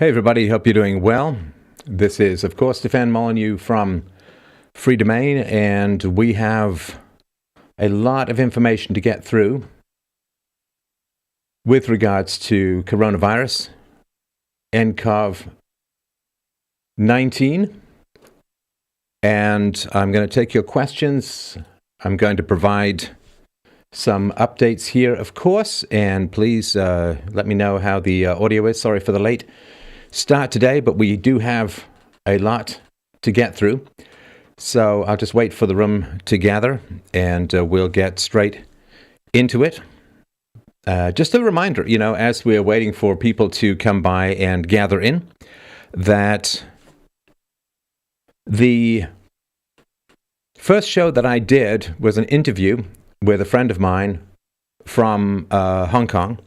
Hey everybody, hope you're doing well. This is, of course, Stefan Molyneux from Freedomain, and we have a lot of information to get through with regards to coronavirus, nCoV-19, and I'm going to take your questions. I'm going to provide some updates here, of course, and please let me know how the audio is. Sorry for the late start today, but we do have a lot to get through. So I'll just wait for the room to gather, and we'll get straight into it. Just a reminder, as we're waiting for people to come by and gather in, that the first show that I did was an interview with a friend of mine from Hong Kong.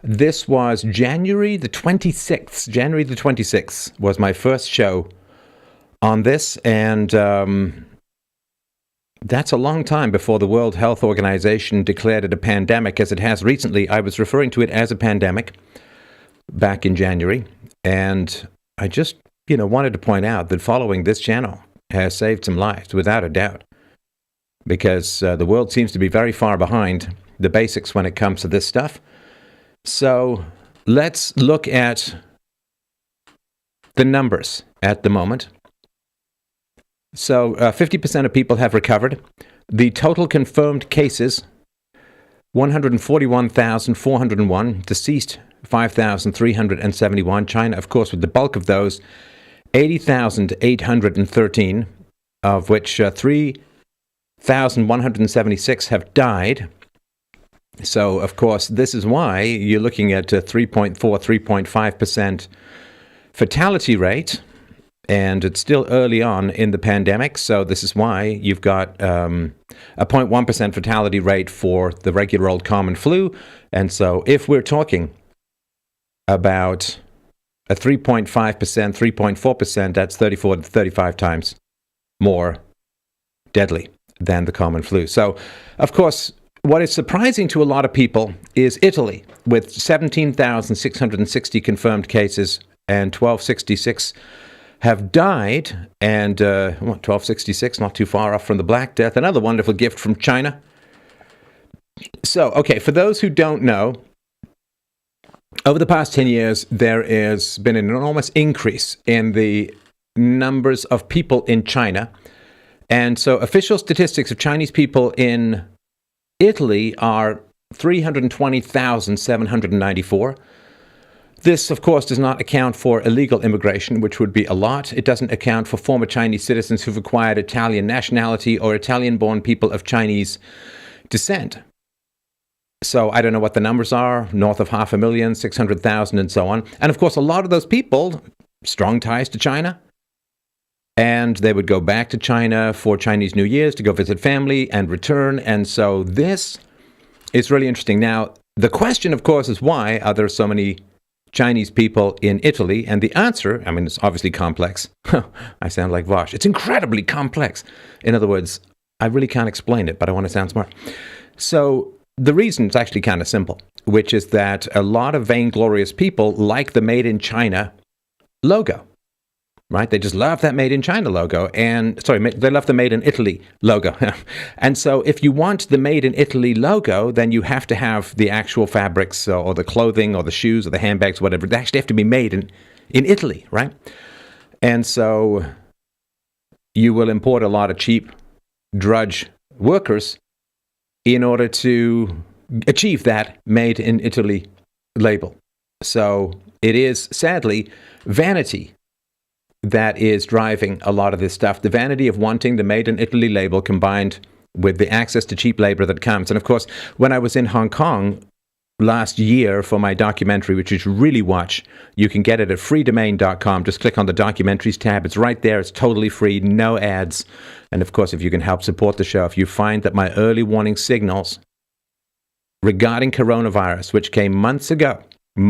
This was January the 26th. January the 26th was my first show on this, and that's a long time before the World Health Organization declared it a pandemic, as it has recently. I was referring to it as a pandemic back in January, and I just, wanted to point out that following this channel has saved some lives, without a doubt, because the world seems to be very far behind the basics when it comes to this stuff. So let's look at the numbers at the moment. So 50% of people have recovered. The total confirmed cases, 141,401. Deceased, 5,371. China, of course, with the bulk of those, 80,813, of which 3,176 have died. So, of course, this is why you're looking at a 3.5% fatality rate, and it's still early on in the pandemic, so this is why you've got a 0.1% fatality rate for the regular old common flu. And so if we're talking about a 3.5%, 3.4%, that's 34 to 35 times more deadly than the common flu. So, of course, what is surprising to a lot of people is Italy, with 17,660 confirmed cases, and 1,266 have died, and 1,266, not too far off from the Black Death, another wonderful gift from China. So, okay, for those who don't know, over the past 10 years, there has been an enormous increase in the numbers of people in China. And so official statistics of Chinese people in Italy are 320,794. This, of course, does not account for illegal immigration, which would be a lot. It doesn't account for former Chinese citizens who've acquired Italian nationality or Italian-born people of Chinese descent. So I don't know what the numbers are, north of 500,000, 600,000, and so on. And, of course, a lot of those people, strong ties to China, and they would go back to China for Chinese New Year's to go visit family and return. And so this is really interesting. Now, the question, of course, is why are there so many Chinese people in Italy? And the answer, it's obviously complex. I sound like Vosh. It's incredibly complex. In other words, I really can't explain it, but I want to sound smart. So the reason is actually kind of simple, which is that a lot of vainglorious people like the Made in China logo. Right? They just love that Made in China logo. They love the Made in Italy logo. And so if you want the Made in Italy logo, then you have to have the actual fabrics or the clothing or the shoes or the handbags, whatever. They actually have to be made in Italy, right? And so you will import a lot of cheap drudge workers in order to achieve that Made in Italy label. So it is, sadly, vanity that is driving a lot of this stuff. The vanity of wanting the Made in Italy label combined with the access to cheap labor that comes. And of course, when I was in Hong Kong last year for my documentary, which you should really watch, you can get it at freedomain.com. Just click on the documentaries tab. It's right there. It's totally free, no ads. And of course, if you can help support the show, if you find that my early warning signals regarding coronavirus, which came months ago, I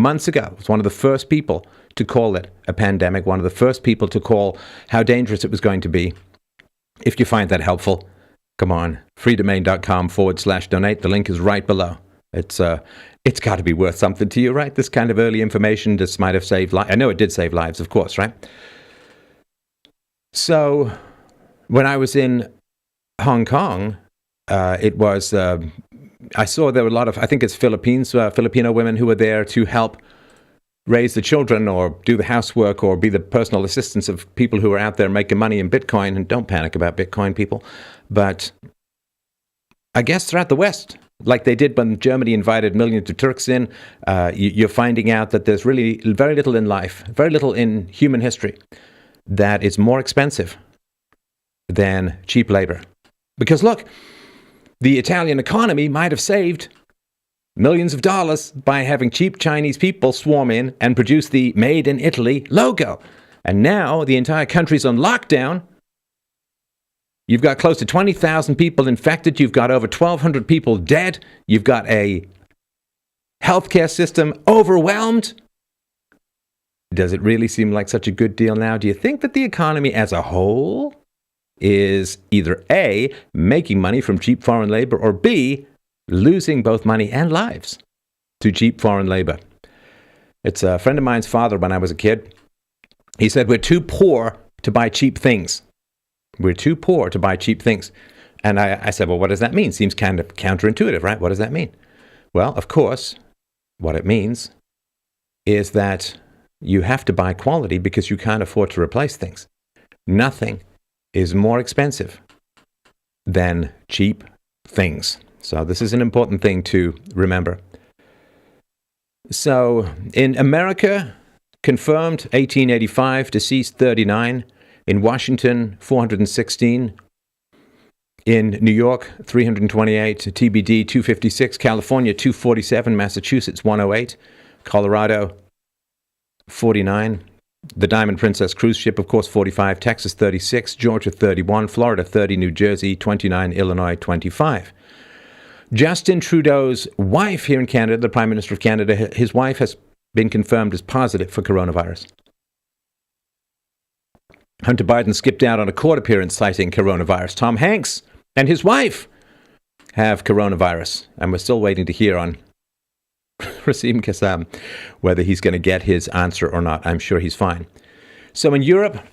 was one of the first people to call it a pandemic, one of the first people to call how dangerous it was going to be. If you find that helpful, come on, freedomain.com/donate. The link is right below. It's it's got to be worth something to you, right? This kind of early information just might have saved lives. I know it did save lives, of course, right? So when I was in Hong Kong, I saw there were a lot of, I think it's Filipino women who were there to help raise the children or do the housework or be the personal assistants of people who are out there making money in Bitcoin. And don't panic about Bitcoin, people. But I guess throughout the West, like they did when Germany invited millions of Turks in, you're finding out that there's really very little in life, very little in human history that is more expensive than cheap labor. Because look, the Italian economy might have saved millions of dollars by having cheap Chinese people swarm in and produce the Made in Italy logo. And now the entire country's on lockdown. You've got close to 20,000 people infected. You've got over 1,200 people dead. You've got a healthcare system overwhelmed. Does it really seem like such a good deal now? Do you think that the economy as a whole is either A, making money from cheap foreign labor, or B, losing both money and lives to cheap foreign labor? It's a friend of mine's father when I was a kid. He said, we're too poor to buy cheap things. We're too poor to buy cheap things. And I said, well, what does that mean? Seems kind of counterintuitive, right? What does that mean? Well, of course, what it means is that you have to buy quality because you can't afford to replace things. Nothing is more expensive than cheap things. So this is an important thing to remember. So in America, confirmed 1885, deceased 39. In Washington, 416. In New York, 328. TBD, 256. California, 247. Massachusetts, 108. Colorado, 49. The Diamond Princess cruise ship, of course, 45. Texas, 36. Georgia, 31. Florida, 30. New Jersey, 29. Illinois, 25. Justin Trudeau's wife here in Canada, the Prime Minister of Canada, his wife has been confirmed as positive for coronavirus. Hunter Biden skipped out on a court appearance citing coronavirus. Tom Hanks and his wife have coronavirus, and we're still waiting to hear on Rasim Kassam whether he's going to get his answer or not. I'm sure he's fine. So in Europe,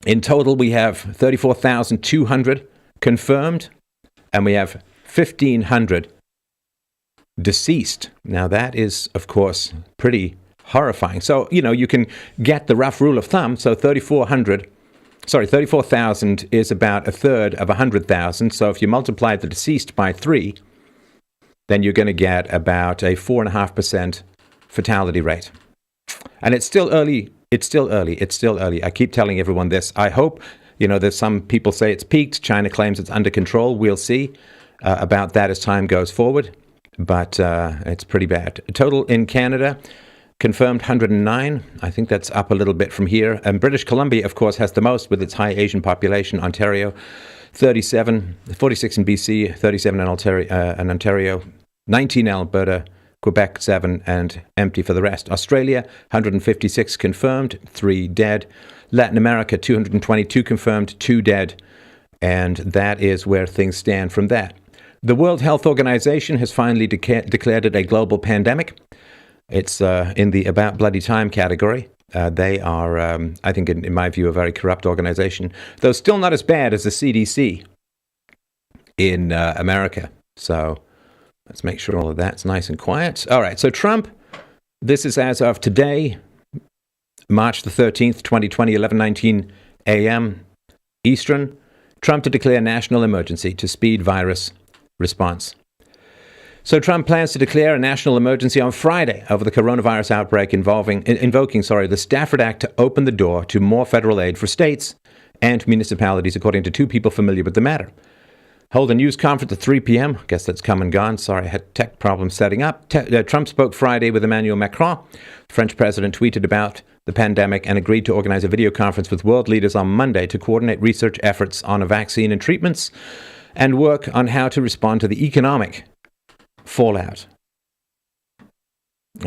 in total, we have 34,200 confirmed, and we have 1,500 deceased. Now, that is, of course, pretty horrifying. So, you can get the rough rule of thumb. So 34,000 is about a third of 100,000. So if you multiply the deceased by 3, then you're going to get about a 4.5% fatality rate. And it's still early. It's still early. I keep telling everyone this. I hope, there's some people say it's peaked. China claims it's under control. We'll see about that as time goes forward. But it's pretty bad. Total in Canada, confirmed 109. I think that's up a little bit from here. And British Columbia, of course, has the most with its high Asian population. Ontario, 37, 46 in BC, 37 in Ontario, 19 in Alberta, Quebec, 7, and empty for the rest. Australia, 156 confirmed, 3 dead. Latin America, 222 confirmed, 2 dead. And that is where things stand from that. The World Health Organization has finally declared it a global pandemic. It's in the about bloody time category. They are, I think, in my view, a very corrupt organization, though still not as bad as the CDC in America. So let's make sure all of that's nice and quiet. All right, so Trump, this is as of today, March the 13th, 2020, 11:19 a.m. Eastern. Trump to declare national emergency to speed virus response. So Trump plans to declare a national emergency on Friday over the coronavirus outbreak invoking the Stafford Act to open the door to more federal aid for states and municipalities, according to 2 people familiar with the matter. Hold a news conference at 3 p.m. Guess that's come and gone. Sorry, I had tech problems setting up. Trump spoke Friday with Emmanuel Macron. The French president tweeted about the pandemic and agreed to organize a video conference with world leaders on Monday to coordinate research efforts on a vaccine and treatments and work on how to respond to the economic fallout.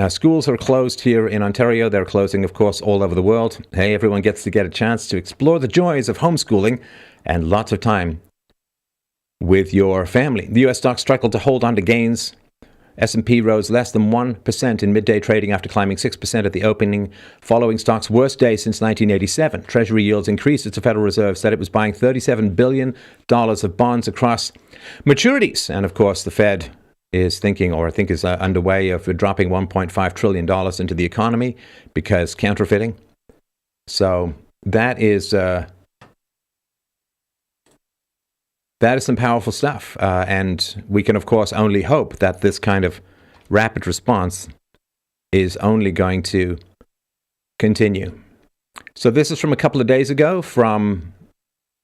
Schools are closed here in Ontario. They're closing, of course, all over the world. Hey, everyone gets to get a chance to explore the joys of homeschooling and lots of time with your family. The U.S. stock struggled to hold on to gains S&P rose less than 1% in midday trading after climbing 6% at the opening, following stock's worst day since 1987. Treasury yields increased as the Federal Reserve said it was buying $37 billion of bonds across maturities. And of course, the Fed is thinking, or I think is underway, of dropping $1.5 trillion into the economy because counterfeiting. So that is some powerful stuff. And we can, of course, only hope that this kind of rapid response is only going to continue. So this is from a couple of days ago from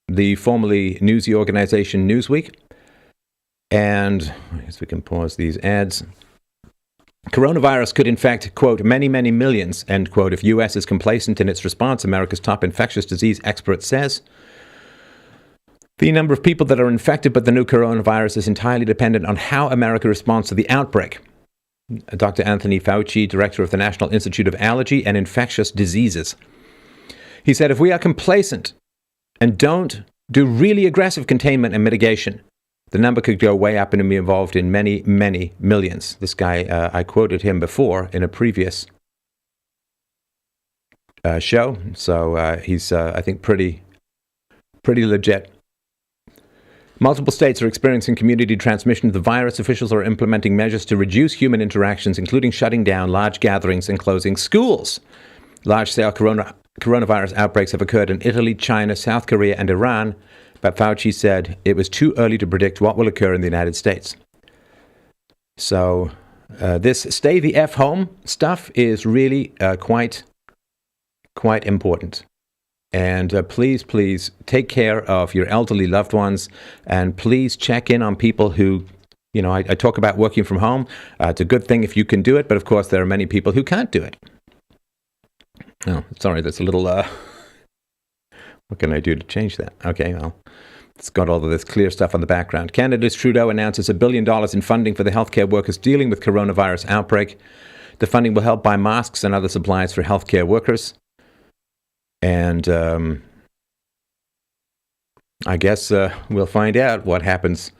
the formerly newsy organization Newsweek. And I guess we can pause these ads. Coronavirus could infect, quote, many, many millions, end quote, if U.S. is complacent in its response, America's top infectious disease expert says. The number of people that are infected by the new coronavirus is entirely dependent on how America responds to the outbreak. Dr. Anthony Fauci, director of the National Institute of Allergy and Infectious Diseases. He said, if we are complacent and don't do really aggressive containment and mitigation, the number could go way up and be involved in many, many millions. This guy, I quoted him before in a previous show. So he's, I think, pretty legit. Multiple states are experiencing community transmission of the virus. Officials are implementing measures to reduce human interactions, including shutting down large gatherings and closing schools. Large-scale coronavirus outbreaks have occurred in Italy, China, South Korea, and Iran, but Fauci said it was too early to predict what will occur in the United States. So this stay the F home stuff is really quite important. And please take care of your elderly loved ones, and please check in on people who, you know, I talk about working from home. It's a good thing if you can do it, but of course there are many people who can't do it. Oh, sorry, that's a little, what can I do to change that? Okay, well, it's got all of this clear stuff on the background. Canada's Trudeau announces $1 billion in funding for the healthcare workers dealing with coronavirus outbreak. The funding will help buy masks and other supplies for healthcare workers. And I guess we'll find out what happens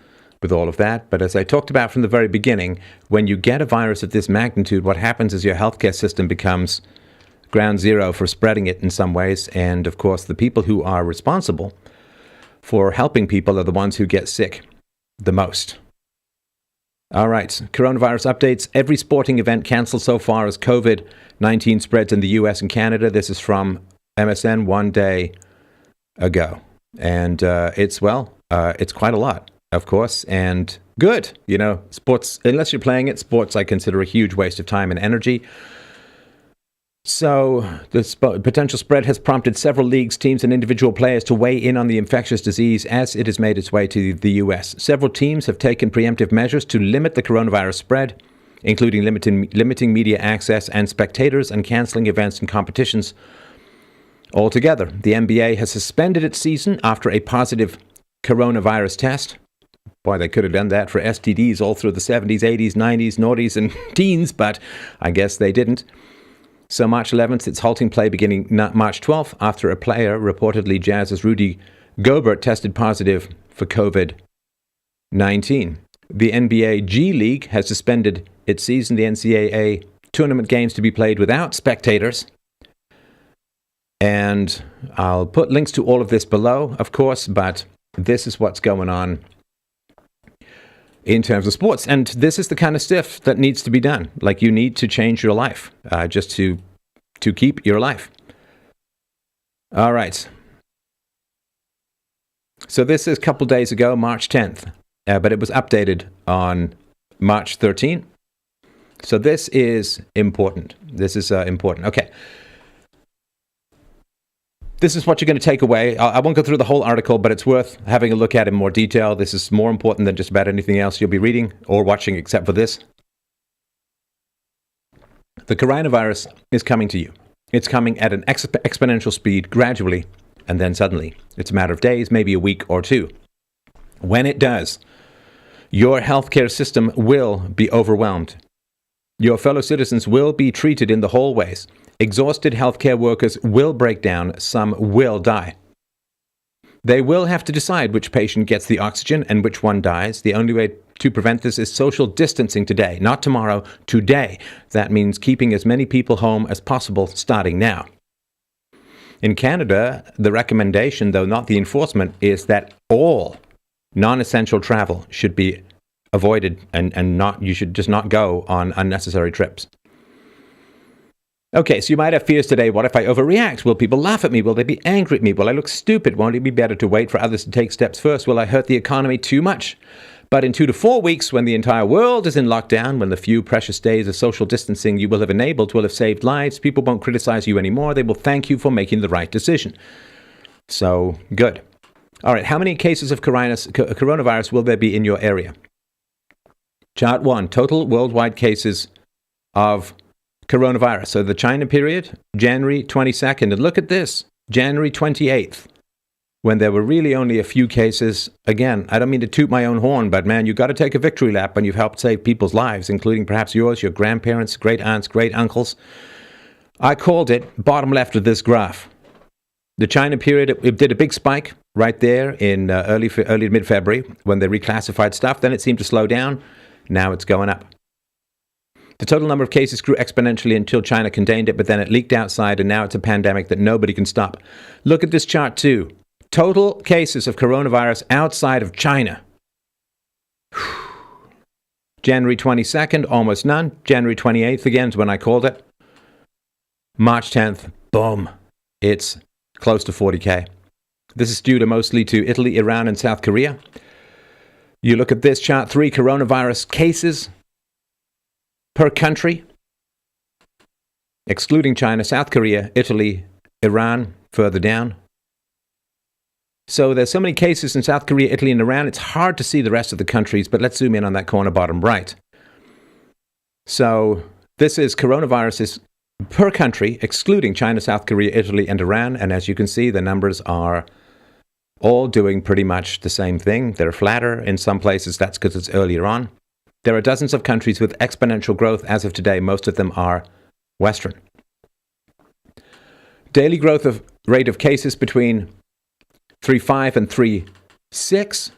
with all of that. But as I talked about from the very beginning, when you get a virus of this magnitude, what happens is your healthcare system becomes ground zero for spreading it in some ways. And of course, the people who are responsible for helping people are the ones who get sick the most. All right, coronavirus updates. Every sporting event canceled so far as COVID-19 spreads in the U.S. and Canada. This is from MSN one day ago. And it's quite a lot, of course, and good. You know, sports, unless you're playing it, sports I consider a huge waste of time and energy. So the potential spread has prompted several leagues, teams, and individual players to weigh in on the infectious disease as it has made its way to the U.S. Several teams have taken preemptive measures to limit the coronavirus spread, including limiting media access and spectators and canceling events and competitions altogether. The NBA has suspended its season after a positive coronavirus test. Boy, they could have done that for STDs all through the 70s, 80s, 90s, noughties, and teens, but I guess they didn't. So March 11th, it's halting play beginning March 12th after a player, reportedly Jazz's Rudy Gobert, tested positive for COVID-19. The NBA G League has suspended its season, the NCAA tournament games to be played without spectators. And I'll put links to all of this below, of course, but this is what's going on in terms of sports. And this is the kind of stuff that needs to be done. Like, you need to change your life just to keep your life. All right. So this is a couple days ago, March 10th, but it was updated on March 13th. So this is important. This is important. Okay. This is what you're going to take away. I won't go through the whole article, but it's worth having a look at in more detail. This is more important than just about anything else you'll be reading or watching except for this. The coronavirus is coming to you. It's coming at an exponential speed, gradually, and then suddenly. It's a matter of days, maybe a week or two. When it does, your healthcare system will be overwhelmed. Your fellow citizens will be treated in the hallways. Exhausted healthcare workers will break down. Some will die. They will have to decide which patient gets the oxygen and which one dies. The only way to prevent this is social distancing today, not tomorrow, today. That means keeping as many people home as possible starting now. In Canada, the recommendation, though not the enforcement, is that all non-essential travel should be avoided and you should just not go on unnecessary trips. Okay, so you might have fears today. What if I overreact? Will people laugh at me? Will they be angry at me? Will I look stupid? Won't it be better to wait for others to take steps first? Will I hurt the economy too much? But in 2 to 4 weeks, when the entire world is in lockdown, when the few precious days of social distancing you will have enabled will have saved lives, people won't criticize you anymore. They will thank you for making the right decision. So, good. All right, how many cases of coronavirus will there be in your area? Chart 1, total worldwide cases of coronavirus. So the China period, January 22nd. And look at this, January 28th, when there were really only a few cases. Again, I don't mean to toot my own horn, but man, you've got to take a victory lap when you've helped save people's lives, including perhaps yours, your grandparents, great aunts, great uncles. I called it bottom left of this graph. The China period, it did a big spike right there in early to mid-February when they reclassified stuff. Then it seemed to slow down. Now it's going up. The total number of cases grew exponentially until China contained it, but then it leaked outside, and now it's a pandemic that nobody can stop. Look at this chart too. Total cases of coronavirus outside of China. January 22nd, almost none. January 28th, again, is when I called it. March 10th, boom. It's close to 40K. This is due mostly to Italy, Iran, and South Korea. You look at this chart 3, coronavirus cases per country, excluding China, South Korea, Italy, Iran, further down. So there's so many cases in South Korea, Italy, and Iran, it's hard to see the rest of the countries, but let's zoom in on that corner bottom right. So this is coronaviruses per country, excluding China, South Korea, Italy, and Iran. And as you can see, the numbers are all doing pretty much the same thing. They're flatter in some places. That's because it's earlier on. There are dozens of countries with exponential growth as of today. Most of them are Western. Daily growth of rate of cases between 3.5 and 3.6.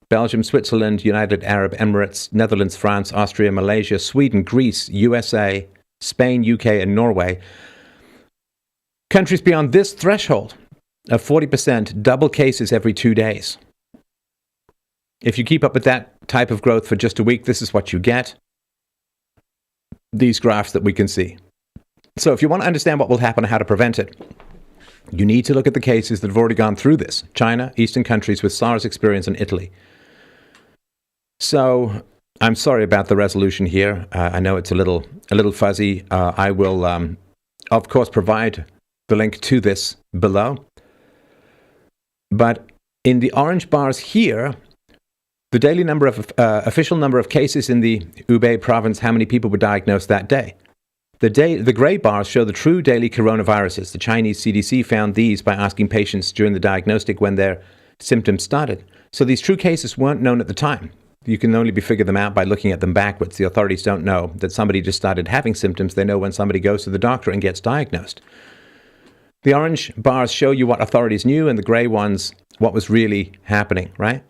Belgium, Switzerland, United Arab Emirates, Netherlands, France, Austria, Malaysia, Sweden, Greece, USA, Spain, UK, and Norway. Countries beyond this threshold of 40% double cases every 2 days. If you keep up with that type of growth for just a week, this is what you get. These graphs that we can see. So if you want to understand what will happen and how to prevent it, you need to look at the cases that have already gone through this. China, Eastern countries with SARS experience, and Italy. So I'm sorry about the resolution here. I know it's a little fuzzy. I will, of course, provide the link to this below. But in the orange bars here, the daily number of official number of cases in the Hubei province, how many people were diagnosed that day. The gray bars show the true daily coronaviruses. The Chinese CDC found these by asking patients during the diagnostic when their symptoms started. So these true cases weren't known at the time. You can only figure them out by looking at them backwards. The authorities don't know that somebody just started having symptoms. They know when somebody goes to the doctor and gets diagnosed. The orange bars show you what authorities knew, and the gray ones, what was really happening, right?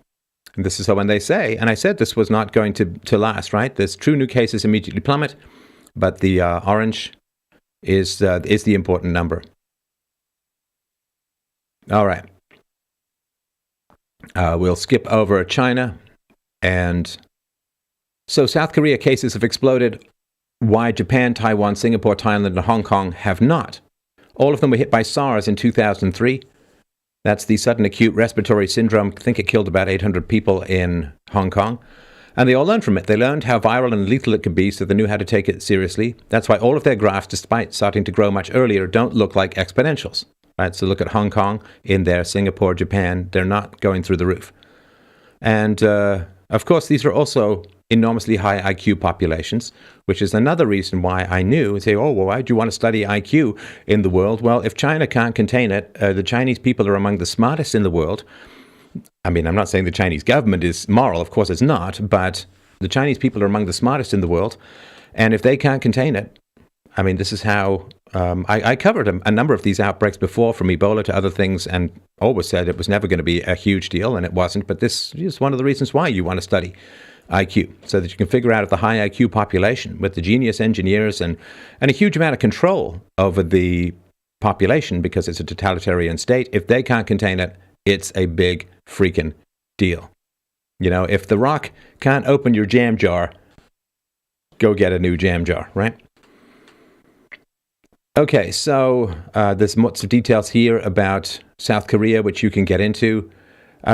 And this is when they say, and I said this was not going to last, right? There's true new cases immediately plummet, but the orange is the important number. All right. We'll skip over China. And so South Korea cases have exploded. Why Japan, Taiwan, Singapore, Thailand, and Hong Kong have not. All of them were hit by SARS in 2003. That's the sudden acute respiratory syndrome. I think it killed about 800 people in Hong Kong. And they all learned from it. They learned how viral and lethal it could be, so they knew how to take it seriously. That's why all of their graphs, despite starting to grow much earlier, don't look like exponentials. Right? So look at Hong Kong in there, Singapore, Japan. They're not going through the roof. And of course, these are also enormously high IQ populations, which is another reason why I knew and say, oh, well, why do you want to study IQ in the world? Well, if China can't contain it, the Chinese people are among the smartest in the world. I mean, I'm not saying the Chinese government is moral. Of course it's not. But the Chinese people are among the smartest in the world. And if they can't contain it, I mean, this is how I covered a number of these outbreaks before, from Ebola to other things, and always said it was never going to be a huge deal, and it wasn't. But this is one of the reasons why you want to study IQ, so that you can figure out if the high IQ population, with the genius engineers and a huge amount of control over the population, because it's a totalitarian state, if they can't contain it, it's a big freaking deal. You know, if The Rock can't open your jam jar, go get a new jam jar, right? Okay, so there's lots of details here about South Korea, which you can get into.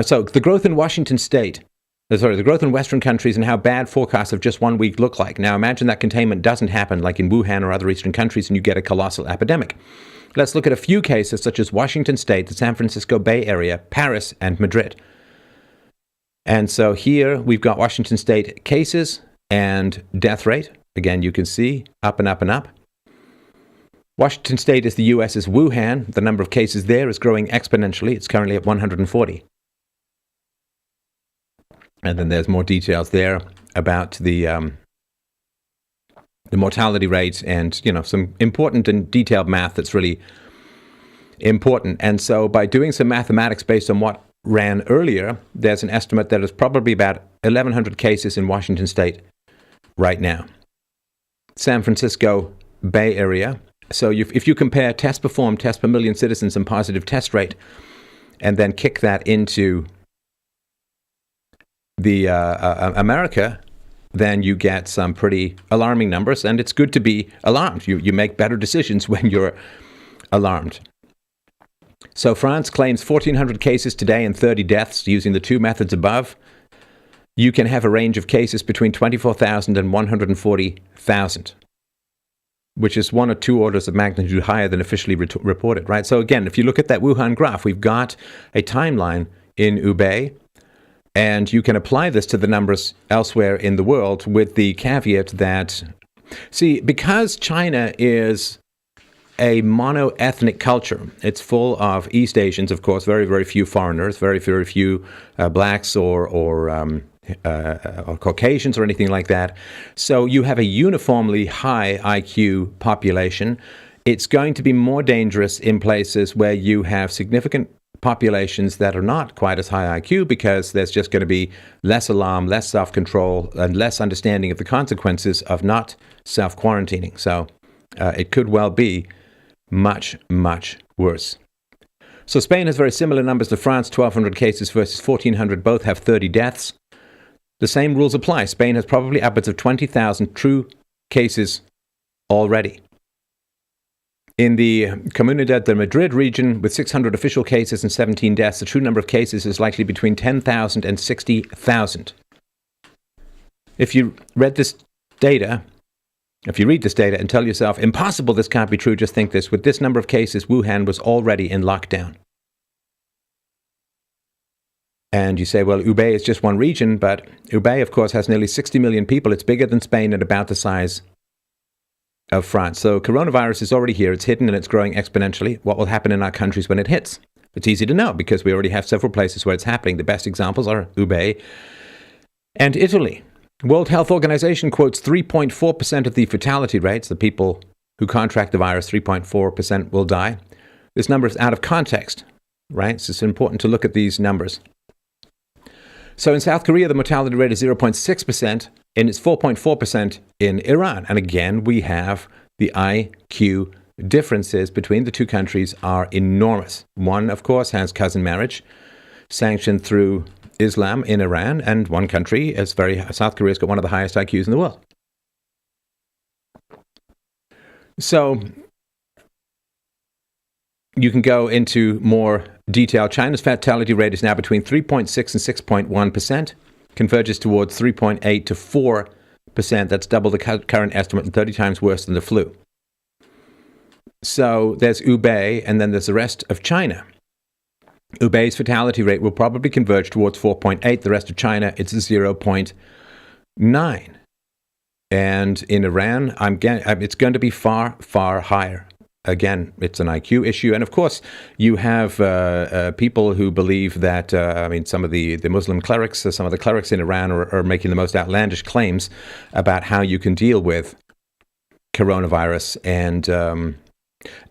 So the growth in the growth in Western countries and how bad forecasts of just 1 week look like. Now imagine that containment doesn't happen like in Wuhan or other Eastern countries and you get a colossal epidemic. Let's look at a few cases such as Washington State, the San Francisco Bay Area, Paris, and Madrid. And so here we've got Washington State cases and death rate. Again, you can see up and up and up. Washington State is the US's Wuhan. The number of cases there is growing exponentially. It's currently at 140. And then there's more details there about the mortality rate and, you know, some important and detailed math that's really important. And so by doing some mathematics based on what ran earlier, there's an estimate that there's probably about 1,100 cases in Washington State right now. San Francisco Bay Area. So if you compare tests performed, tests per million citizens, and positive test rate, and then kick that into the America, then you get some pretty alarming numbers, and it's good to be alarmed. You make better decisions when you're alarmed. So France claims 1,400 cases today and 30 deaths using the two methods above. You can have a range of cases between 24,000 and 140,000, which is 1 or 2 orders of magnitude higher than officially reported, right? So again, if you look at that Wuhan graph, we've got a timeline in Hubei, and you can apply this to the numbers elsewhere in the world with the caveat that, see, because China is a mono-ethnic culture, it's full of East Asians, of course, very, very few foreigners, very, very few blacks or Caucasians or anything like that. So you have a uniformly high IQ population. It's going to be more dangerous in places where you have significant populations that are not quite as high IQ, because there's just going to be less alarm, less self-control, and less understanding of the consequences of not self-quarantining. So it could well be much, much worse. So Spain has very similar numbers to France, 1,200 cases versus 1,400. Both have 30 deaths. The same rules apply. Spain has probably upwards of 20,000 true cases already. In the Comunidad de Madrid region, with 600 official cases and 17 deaths, the true number of cases is likely between 10,000 and 60,000. If you read this data and tell yourself, impossible, this can't be true, just think this. With this number of cases, Wuhan was already in lockdown. And you say, well, Hubei is just one region, but Hubei, of course, has nearly 60 million people. It's bigger than Spain and about the size of France. So coronavirus is already here. It's hidden and it's growing exponentially. What will happen in our countries when it hits? It's easy to know because we already have several places where it's happening. The best examples are Hubei and Italy. World Health Organization quotes 3.4% of the fatality rates. The people who contract the virus, 3.4% will die. This number is out of context, right? So it's important to look at these numbers. So in South Korea, the mortality rate is 0.6%, and it's 4.4% in Iran. And again, we have the IQ differences between the two countries are enormous. One, of course, has cousin marriage sanctioned through Islam in Iran, and one country is South Korea's got one of the highest IQs in the world. So you can go into more detail. China's fatality rate is now between 3.6 and 6.1%, converges towards 3.8 to 4%. That's double the current estimate and 30 times worse than the flu. So there's Hubei, and then there's the rest of China. Hubei's fatality rate will probably converge towards 4.8. The rest of China, it's 0.9. And in Iran, it's going to be far, far higher. Again, it's an IQ issue. And of course, you have people who believe that, some of the Muslim clerics, some of the clerics in Iran are making the most outlandish claims about how you can deal with coronavirus.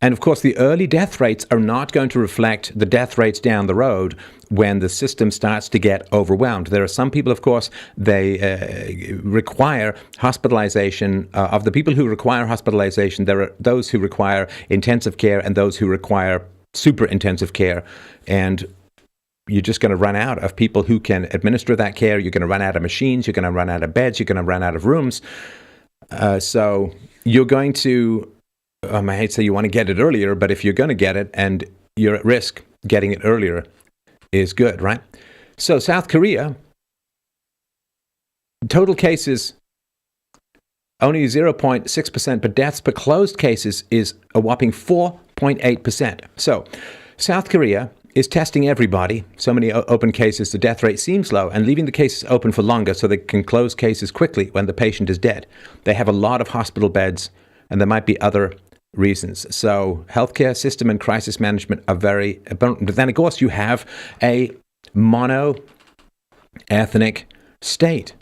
And of course, the early death rates are not going to reflect the death rates down the road when the system starts to get overwhelmed. There are some people, of course, they require hospitalization. Of the people who require hospitalization, there are those who require intensive care and those who require super intensive care. And you're just going to run out of people who can administer that care. You're going to run out of machines. You're going to run out of beds. You're going to run out of rooms. So you're going to... I hate to say you want to get it earlier, but if you're going to get it and you're at risk, getting it earlier is good, right? So South Korea, total cases, only 0.6%, but deaths per closed cases is a whopping 4.8%. So South Korea is testing everybody. So many open cases, the death rate seems low, and leaving the cases open for longer so they can close cases quickly when the patient is dead. They have a lot of hospital beds, and there might be other reasons. So healthcare system and crisis management are very important. But then, of course, you have a mono-ethnic state.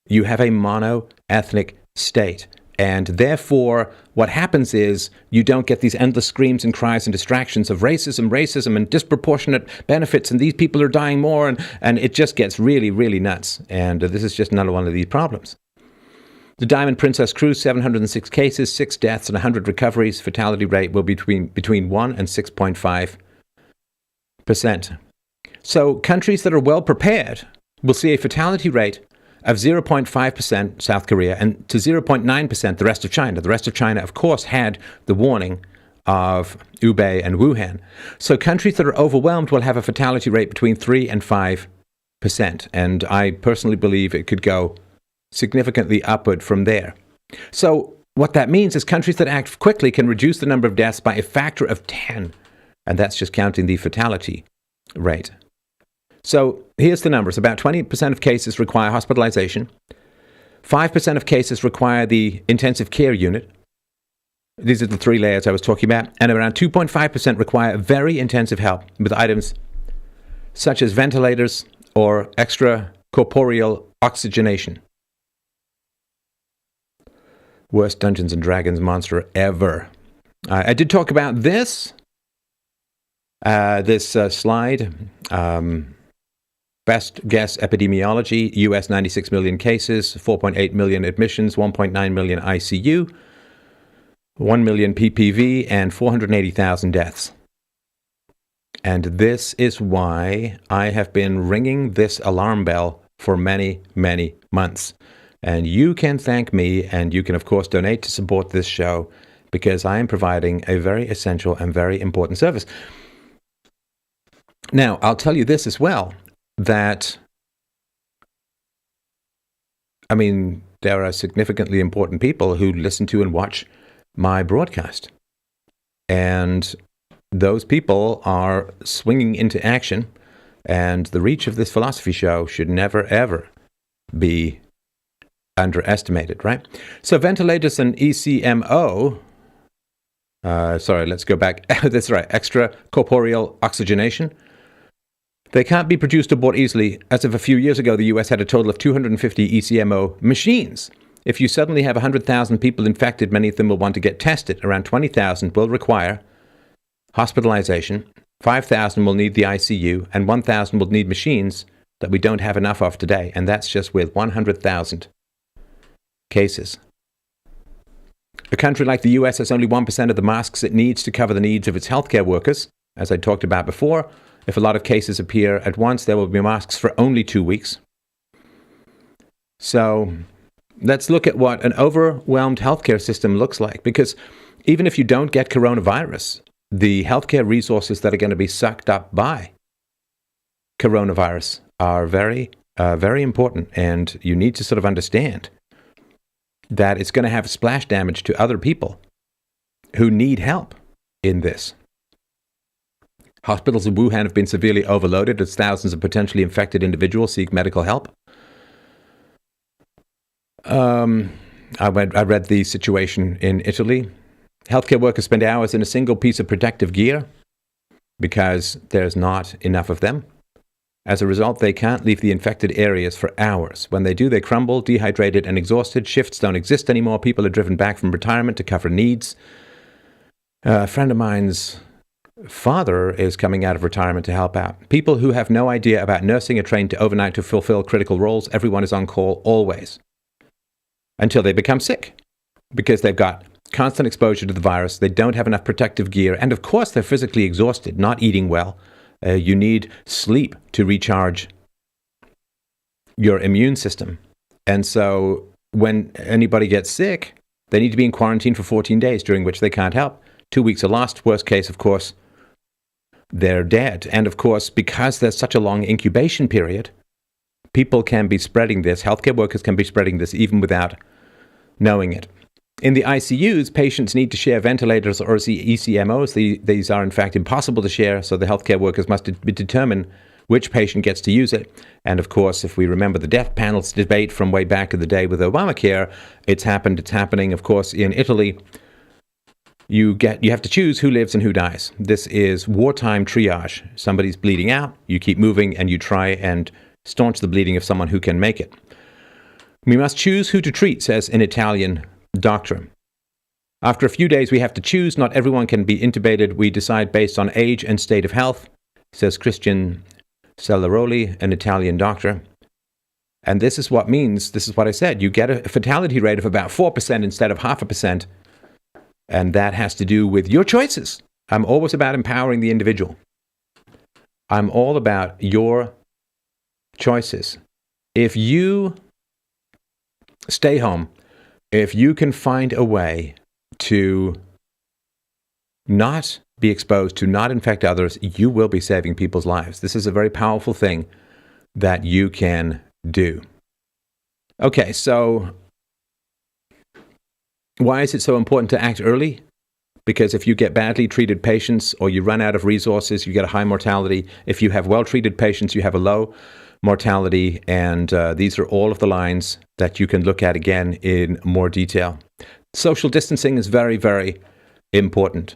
You have a mono-ethnic state. And therefore, what happens is you don't get these endless screams and cries and distractions of racism, and disproportionate benefits, and these people are dying more, and it just gets really, really nuts. And this is just another one of these problems. The Diamond Princess cruise, 706 cases, 6 deaths, and 100 recoveries. Fatality rate will be between 1 and 6.5%. So countries that are well prepared will see a fatality rate of 0.5%, South Korea, and to 0.9%, the rest of China. The rest of China, of course, had the warning of Hubei and Wuhan. So countries that are overwhelmed will have a fatality rate between 3 and 5%. And I personally believe it could go significantly upward from there. So what that means is countries that act quickly can reduce the number of deaths by a factor of 10. And that's just counting the fatality rate. So here's the numbers. About 20% of cases require hospitalization. 5% of cases require the intensive care unit. These are the 3 layers I was talking about. And around 2.5% require very intensive help with items such as ventilators or extracorporeal oxygenation. Worst Dungeons & Dragons monster ever. I did talk about this slide. Best guess epidemiology, US 96 million cases, 4.8 million admissions, 1.9 million ICU, 1 million PPV, and 480,000 deaths. And this is why I have been ringing this alarm bell for many, many months. And you can thank me, and you can, of course, donate to support this show, because I am providing a very essential and very important service. Now, I'll tell you this as well, that, I mean, there are significantly important people who listen to and watch my broadcast. And those people are swinging into action, and the reach of this philosophy show should never, ever be underestimated, right? So ventilators and ECMO, let's go back. That's right, extracorporeal oxygenation. They can't be produced or bought easily. As of a few years ago, the US had a total of 250 ECMO machines. If you suddenly have 100,000 people infected, many of them will want to get tested. Around 20,000 will require hospitalization, 5,000 will need the ICU, and 1,000 will need machines that we don't have enough of today. And that's just with 100,000 cases. A country like the US has only 1% of the masks it needs to cover the needs of its healthcare workers. As I talked about before, if a lot of cases appear at once, there will be masks for only 2 weeks. So let's look at what an overwhelmed healthcare system looks like. Because even if you don't get coronavirus, the healthcare resources that are going to be sucked up by coronavirus are very, very important. And you need to sort of understand that it's going to have splash damage to other people who need help in this. Hospitals in Wuhan have been severely overloaded as thousands of potentially infected individuals seek medical help. I read the situation in Italy. Healthcare workers spend hours in a single piece of protective gear because there's not enough of them. As a result, they can't leave the infected areas for hours. When they do, they crumble, dehydrated and exhausted. Shifts don't exist anymore. People are driven back from retirement to cover needs. A friend of mine's father is coming out of retirement to help out. People who have no idea about nursing are trained to overnight to fulfill critical roles. Everyone is on call always until they become sick because they've got constant exposure to the virus. They don't have enough protective gear. And of course, they're physically exhausted, not eating well. You need sleep to recharge your immune system. And so when anybody gets sick, they need to be in quarantine for 14 days, during which they can't help. 2 weeks are lost. Worst case, of course, they're dead. And of course, because there's such a long incubation period, people can be spreading this. Healthcare workers can be spreading this even without knowing it. In the ICUs, patients need to share ventilators or ECMOs. These are, in fact, impossible to share, so the healthcare workers must determine which patient gets to use it. And, of course, if we remember the death panels debate from way back in the day with Obamacare, it's happening, of course, in Italy. You have to choose who lives and who dies. This is wartime triage. Somebody's bleeding out, you keep moving, and you try and staunch the bleeding of someone who can make it. We must choose who to treat, says an Italian doctor. After a few days, we have to choose. Not everyone can be intubated. We decide based on age and state of health, says Christian Celeroli, an Italian doctor. And this is what I said. You get a fatality rate of about 4% instead of 0.5%. And that has to do with your choices. I'm always about empowering the individual. I'm all about your choices. If you stay home, if you can find a way to not be exposed, to not infect others, you will be saving people's lives. This is a very powerful thing that you can do. Okay, so why is it so important to act early? Because if you get badly treated patients or you run out of resources, you get a high mortality. If you have well-treated patients, you have a low mortality. And these are all of the lines that you can look at again in more detail. Social distancing is very, very important.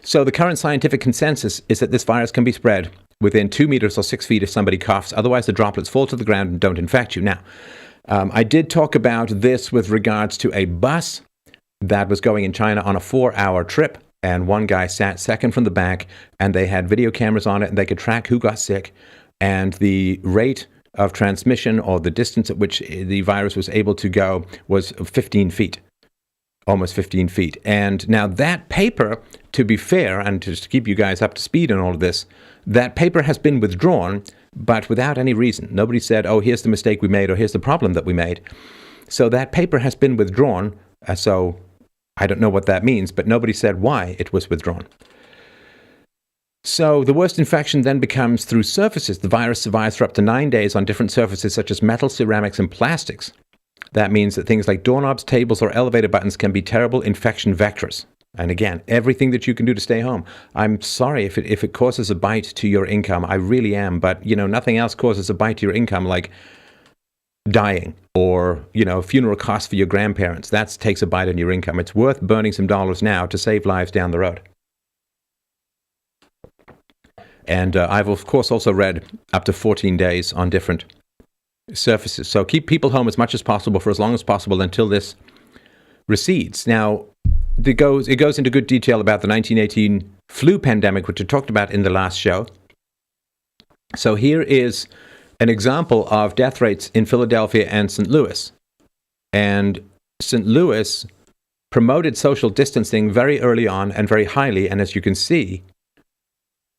So the current scientific consensus is that this virus can be spread within 2 meters or 6 feet if somebody coughs. Otherwise, the droplets fall to the ground and don't infect you. Now, I did talk about this with regards to a bus that was going in China on a 4-hour trip, and one guy sat second from the back, and they had video cameras on it, and they could track who got sick, and the rate of transmission, or the distance at which the virus was able to go, was 15 feet, almost 15 feet. And now that paper, to be fair, and just to keep you guys up to speed on all of this, that paper has been withdrawn, but without any reason. Nobody said, oh, here's the mistake we made, or here's the problem that we made. So that paper has been withdrawn, so I don't know what that means, but nobody said why it was withdrawn. So the worst infection then becomes through surfaces. The virus survives for up to 9 days on different surfaces such as metal, ceramics, and plastics. That means that things like doorknobs, tables, or elevator buttons can be terrible infection vectors. And again, everything that you can do to stay home. I'm sorry if it causes a bite to your income. I really am. But, nothing else causes a bite to your income like dying or, funeral costs for your grandparents. That takes a bite on your income. It's worth burning some dollars now to save lives down the road. And I've, of course, also read up to 14 days on different surfaces. So keep people home as much as possible for as long as possible until this recedes. Now, it goes into good detail about the 1918 flu pandemic, which I talked about in the last show. So here is an example of death rates in Philadelphia and St. Louis. And St. Louis promoted social distancing very early on and very highly. And as you can see,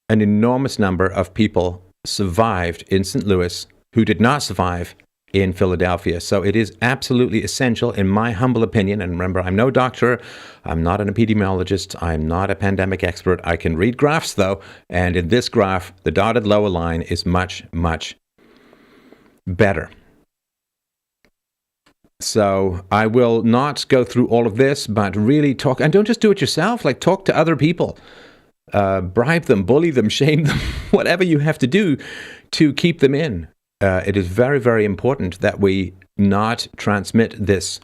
an enormous number of people survived in St. Louis who did not survive in Philadelphia. So it is absolutely essential, in my humble opinion, and remember, I'm no doctor, I'm not an epidemiologist, I'm not a pandemic expert. I can read graphs, though, and in this graph, the dotted lower line is much, much better. So I will not go through all of this, but really talk, and don't just do it yourself, talk to other people. Bribe them, bully them, shame them, whatever you have to do to keep them in. It is very, very important that we not transmit this,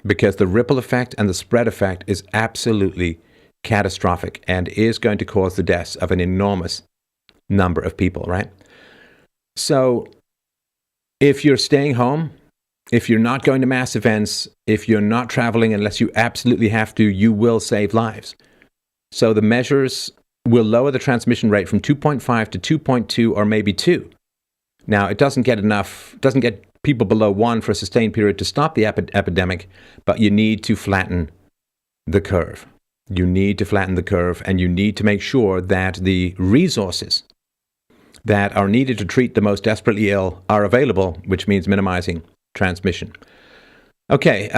because the ripple effect and the spread effect is absolutely catastrophic and is going to cause the deaths of an enormous number of people, right? So if you're staying home, if you're not going to mass events, if you're not traveling unless you absolutely have to, you will save lives. So the measures will lower the transmission rate from 2.5 to 2.2 or maybe 2. Now, it doesn't get people below 1 for a sustained period to stop the epidemic, but you need to flatten the curve. You need to flatten the curve, and you need to make sure that the resources that are needed to treat the most desperately ill are available, which means minimizing transmission. Okay,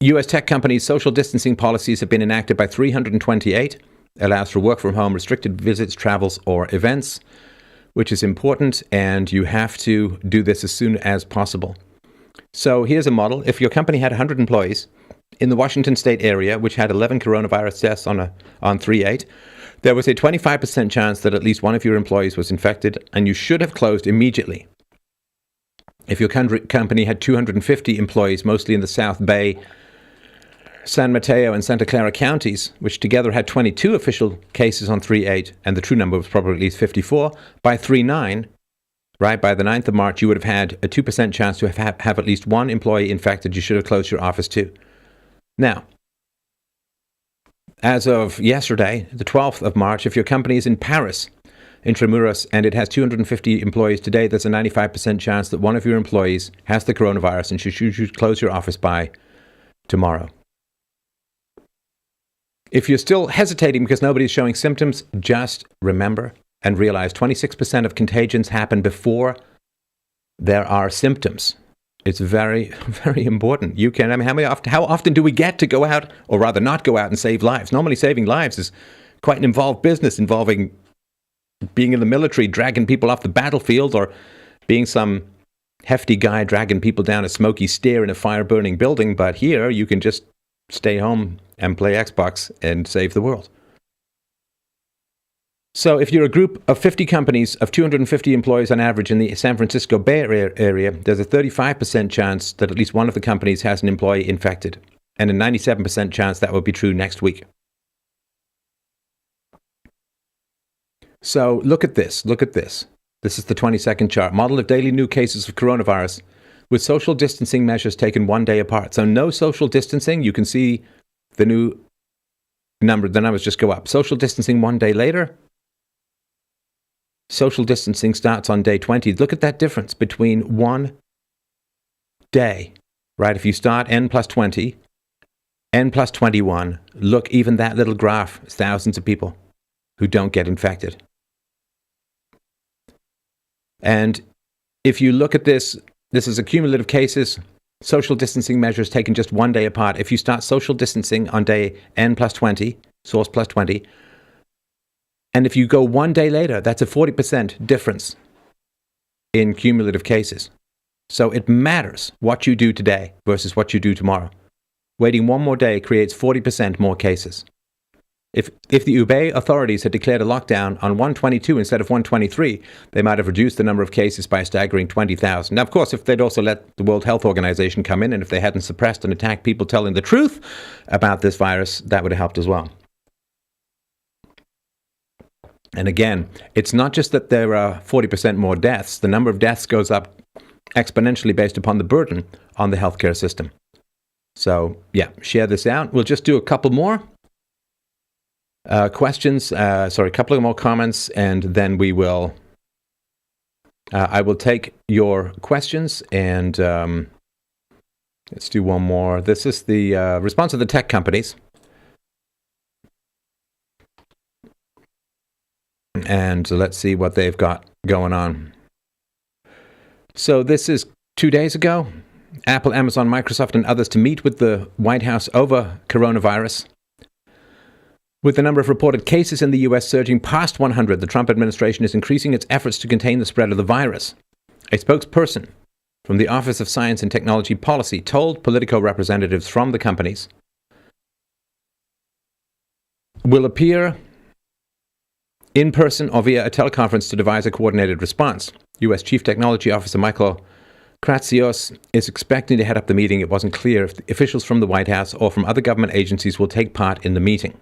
U.S. tech companies' social distancing policies have been enacted by 328, allows for work from home, restricted visits, travels, or events, which is important, and you have to do this as soon as possible. So here's a model. If your company had 100 employees in the Washington state area, which had 11 coronavirus deaths on 3/8, there was a 25% chance that at least one of your employees was infected, and you should have closed immediately. If your company had 250 employees, mostly in the South Bay, San Mateo, and Santa Clara counties, which together had 22 official cases on 3/8, and the true number was probably at least 54, by 3/9, right, by the 9th of March, you would have had a 2% chance to have at least one employee infected. You should have closed your office too. Now, as of yesterday, the 12th of March, if your company is in Paris, Intramuros, and it has 250 employees today, there's a 95% chance that one of your employees has the coronavirus, and you should close your office by tomorrow. If you're still hesitating because nobody's showing symptoms, just remember and realize 26% of contagions happen before there are symptoms. It's very, very important. How often do we get to go out, or rather not go out, and save lives? Normally saving lives is quite an involved business, involving being in the military, dragging people off the battlefield, or being some hefty guy dragging people down a smoky stair in a fire-burning building. But here, you can just stay home and play Xbox and save the world. So if you're a group of 50 companies of 250 employees on average in the San Francisco Bay Area, there's a 35% chance that at least one of the companies has an employee infected, and a 97% chance that will be true next week. So look at this. This is the 22nd chart. Model of daily new cases of coronavirus with social distancing measures taken one day apart. So no social distancing. You can see the new number. The numbers just go up. Social distancing one day later. Social distancing starts on day 20. Look at that difference between one day, right? If you start N plus 20, N plus 21, look, even that little graph is thousands of people who don't get infected. And if you look at this, this is accumulative cases, social distancing measures taken just one day apart. If you start social distancing on day N plus 20, source plus 20, and if you go one day later, that's a 40% difference in cumulative cases. So it matters what you do today versus what you do tomorrow. Waiting one more day creates 40% more cases. If the Hubei authorities had declared a lockdown on 122 instead of 123, they might have reduced the number of cases by a staggering 20,000. Now, of course, if they'd also let the World Health Organization come in, and if they hadn't suppressed and attacked people telling the truth about this virus, that would have helped as well. And again, it's not just that there are 40% more deaths. The number of deaths goes up exponentially based upon the burden on the healthcare system. So, yeah, share this out. We'll just do a couple more questions. A couple of more comments, and then we will. I will take your questions, and let's do one more. This is the response of the tech companies. And let's see what they've got going on. So this is 2 days ago. Apple, Amazon, Microsoft, and others to meet with the White House over coronavirus. With the number of reported cases in the U.S. surging past 100, the Trump administration is increasing its efforts to contain the spread of the virus. A spokesperson from the Office of Science and Technology Policy told Politico representatives from the companies will appear in person or via a teleconference to devise a coordinated response. U.S. Chief Technology Officer Michael Kratsios is expecting to head up the meeting. It wasn't clear if the officials from the White House or from other government agencies will take part in the meeting.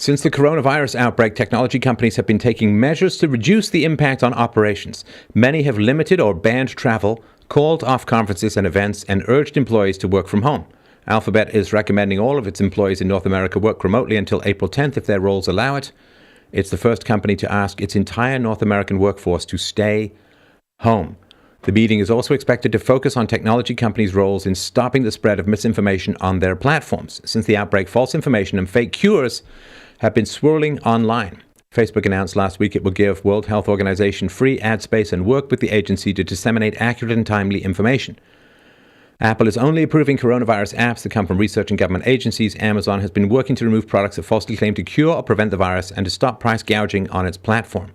Since the coronavirus outbreak, technology companies have been taking measures to reduce the impact on operations. Many have limited or banned travel, called off conferences and events, and urged employees to work from home. Alphabet is recommending all of its employees in North America work remotely until April 10th if their roles allow it. It's the first company to ask its entire North American workforce to stay home. The meeting is also expected to focus on technology companies' roles in stopping the spread of misinformation on their platforms. Since the outbreak, false information and fake cures have been swirling online. Facebook announced last week it will give World Health Organization free ad space and work with the agency to disseminate accurate and timely information. Apple is only approving coronavirus apps that come from research and government agencies. Amazon has been working to remove products that falsely claim to cure or prevent the virus and to stop price gouging on its platform.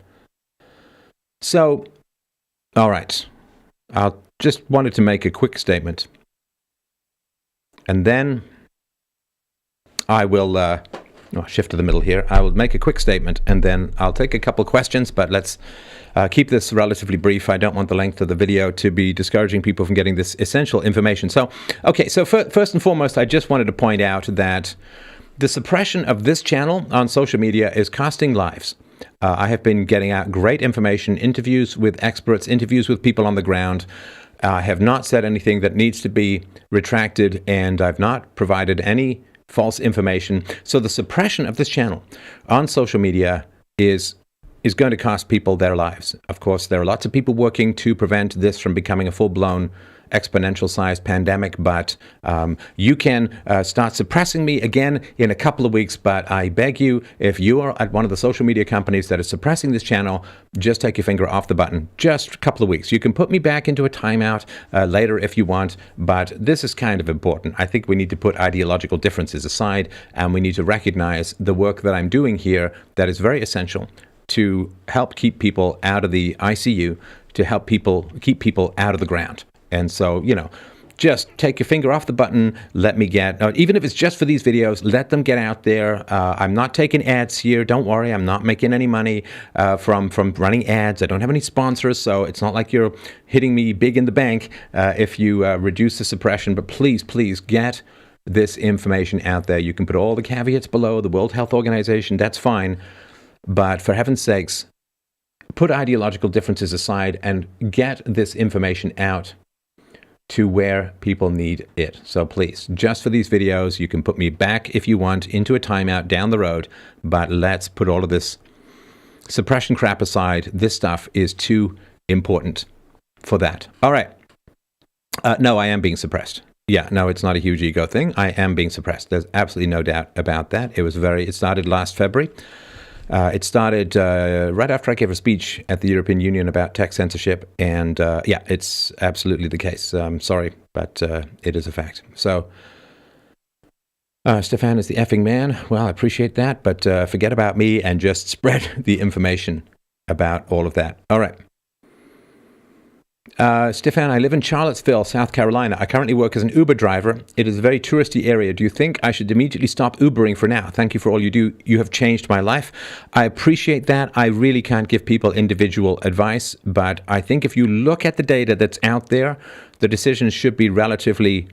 So, all right. I just wanted to make a quick statement. And then I will shift to the middle here. I will make a quick statement and then I'll take a couple questions, but let's keep this relatively brief. I don't want the length of the video to be discouraging people from getting this essential information. So first and foremost, I just wanted to point out that the suppression of this channel on social media is costing lives. I have been getting out great information, interviews with experts, interviews with people on the ground. I have not said anything that needs to be retracted, and I've not provided any false information. So the suppression of this channel on social media is going to cost people their lives. Of course, there are lots of people working to prevent this from becoming a full-blown exponential-sized pandemic, but you can start suppressing me again in a couple of weeks. But I beg you, if you are at one of the social media companies that is suppressing this channel, just take your finger off the button. Just a couple of weeks. You can put me back into a timeout later if you want, but this is kind of important. I think we need to put ideological differences aside, and we need to recognize the work that I'm doing here that is very essential to help keep people out of the ICU, to help people keep people out of the ground. And so, just take your finger off the button, let me even if it's just for these videos, let them get out there. I'm not taking ads here. Don't worry, I'm not making any money from running ads. I don't have any sponsors, so it's not like you're hitting me big in the bank if you reduce the suppression. But please get this information out there. You can put all the caveats below, the World Health Organization, that's fine. But for heaven's sakes, put ideological differences aside and get this information out to where people need it. So please, just for these videos, you can put me back if you want into a timeout down the road, but let's put all of this suppression crap aside. This stuff is too important for that. All right. No, I am being suppressed. Yeah, no, it's not a huge ego thing. I am being suppressed. There's absolutely no doubt about that. It started last February. It started right after I gave a speech at the European Union about tech censorship, and it's absolutely the case. Sorry, but it is a fact. So, Stefan is the effing man. Well, I appreciate that, but forget about me and just spread the information about all of that. All right. Stefan, I live in Charlottesville, South Carolina. I currently work as an Uber driver. It is a very touristy area. Do you think I should immediately stop Ubering for now? Thank you for all you do. You have changed my life. I appreciate that. I really can't give people individual advice, but I think if you look at the data that's out there, the decisions should be relatively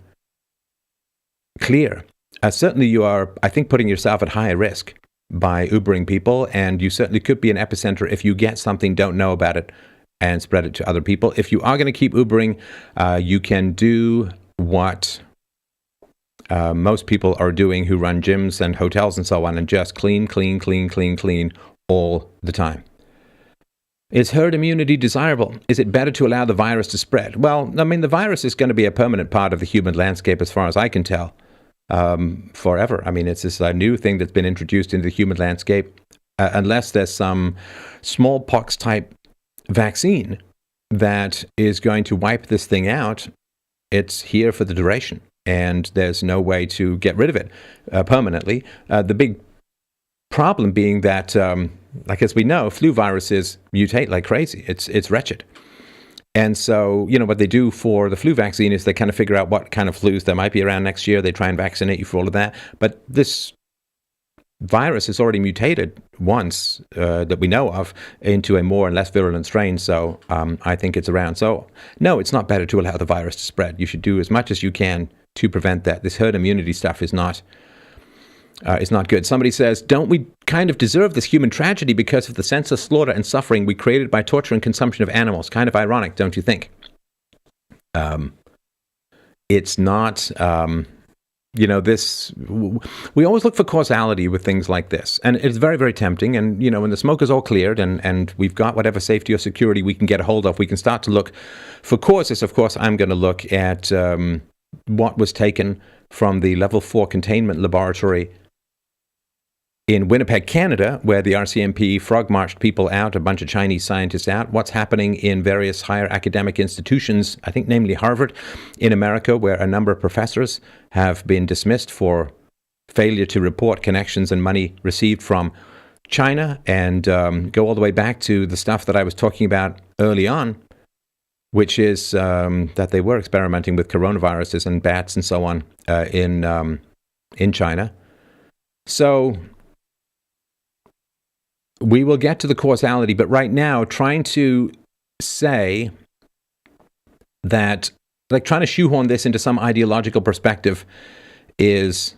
clear. Certainly you are, I think, putting yourself at higher risk by Ubering people, and you certainly could be an epicenter if you get something, don't know about it, and spread it to other people. If you are going to keep Ubering, you can do what most people are doing who run gyms and hotels and so on, and just clean all the time. Is herd immunity desirable? Is it better to allow the virus to spread? Well, I mean, the virus is going to be a permanent part of the human landscape as far as I can tell, forever. I mean, it's this new thing that's been introduced into the human landscape, unless there's some smallpox type vaccine that is going to wipe this thing out. It's here for the duration, and there's no way to get rid of it permanently. The big problem being that, as we know, flu viruses mutate like crazy. It's wretched. And so, what they do for the flu vaccine is they kind of figure out what kind of flus there might be around next year. They try and vaccinate you for all of that. But this virus has already mutated once that we know of into a more and less virulent strain. So I think it's around. So no, it's not better to allow the virus to spread. You should do as much as you can to prevent that. This herd immunity stuff is not is not good. Somebody says, don't we kind of deserve this human tragedy because of the senseless slaughter and suffering we created by torture and consumption of animals? Kind of ironic, don't you think? It's not, this, we always look for causality with things like this. And it's very, very tempting. And, when the smoke is all cleared and we've got whatever safety or security we can get a hold of, we can start to look for causes. Of course, I'm going to look at what was taken from the level 4 containment laboratory in Winnipeg, Canada, where the RCMP frog-marched people out, a bunch of Chinese scientists out. What's happening in various higher academic institutions, I think namely Harvard, in America, where a number of professors have been dismissed for failure to report connections and money received from China, and go all the way back to the stuff that I was talking about early on, which is that they were experimenting with coronaviruses and bats and so on in China. So we will get to the causality, but right now, trying to say that, like trying to shoehorn this into some ideological perspective is,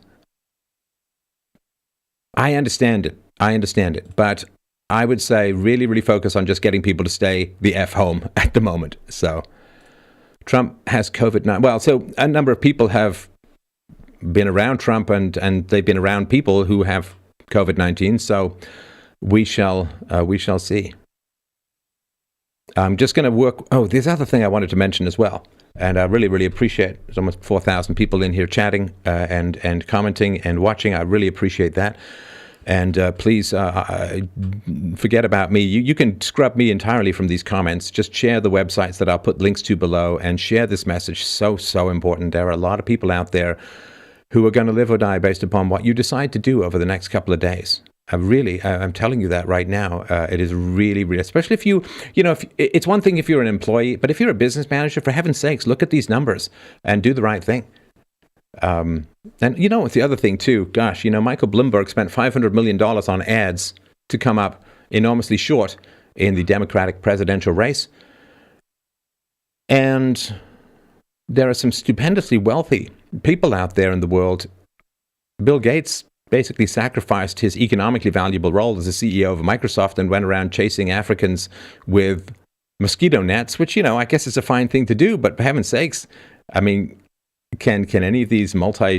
I understand it, but I would say really, really focus on just getting people to stay the F home at the moment. So Trump has COVID-19. Well, so a number of people have been around Trump and they've been around people who have COVID-19. So we shall see. I'm just going to work. Oh, there's other thing I wanted to mention as well. And I really, really appreciate, there's almost 4,000 people in here chatting and commenting and watching. I really appreciate that. And please forget about me. You can scrub me entirely from these comments. Just share the websites that I'll put links to below and share this message. So, so important. There are a lot of people out there who are going to live or die based upon what you decide to do over the next couple of days. I'm telling you that right now. It is really, really, especially if if it's one thing if you're an employee, but if you're a business manager, for heaven's sakes, look at these numbers and do the right thing. And it's the other thing too. Gosh, Michael Bloomberg spent $500 million on ads to come up enormously short in the Democratic presidential race. And there are some stupendously wealthy people out there in the world. Bill Gates basically sacrificed his economically valuable role as the CEO of Microsoft and went around chasing Africans with mosquito nets, which, I guess is a fine thing to do. But for heaven's sakes, I mean, can any of these billionaires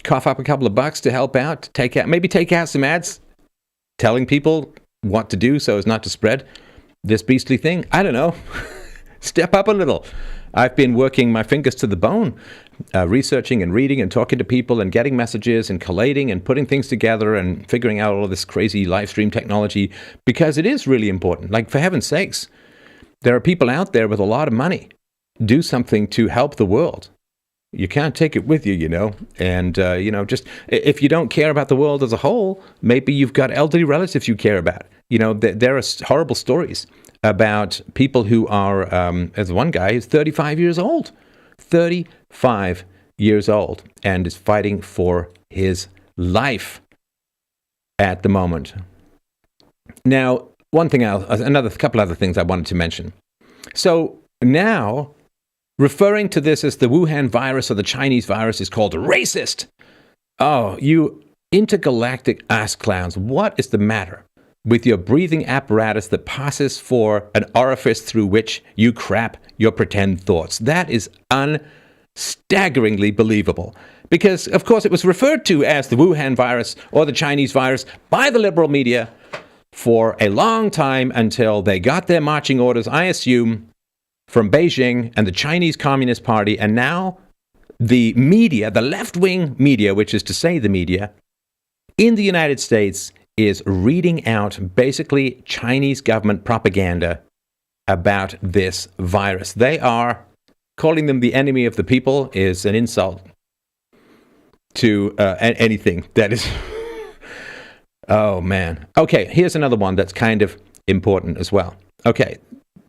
cough up a couple of bucks to help out, take out some ads telling people what to do so as not to spread this beastly thing? I don't know. Step up a little. I've been working my fingers to the bone, researching and reading and talking to people and getting messages and collating and putting things together and figuring out all of this crazy live stream technology because it is really important. Like, for heaven's sakes, there are people out there with a lot of money. Do something to help the world. You can't take it with you, and, just if you don't care about the world as a whole, maybe you've got elderly relatives you care about. There are horrible stories about people who are, as one guy who's 35 years old, 35 years old, and is fighting for his life at the moment. Now, another couple other things I wanted to mention. So now, referring to this as the Wuhan virus or the Chinese virus is called racist. Oh, you intergalactic ass clowns, what is the matter with your breathing apparatus that passes for an orifice through which you crap your pretend thoughts? That is staggeringly believable. Because, of course, it was referred to as the Wuhan virus or the Chinese virus by the liberal media for a long time until they got their marching orders, I assume, from Beijing and the Chinese Communist Party, and now the media, the left-wing media, which is to say the media, in the United States is reading out basically Chinese government propaganda about this virus. They are calling them the enemy of the people is an insult to anything that is... Oh, man. Okay, here's another one that's kind of important as well. Okay,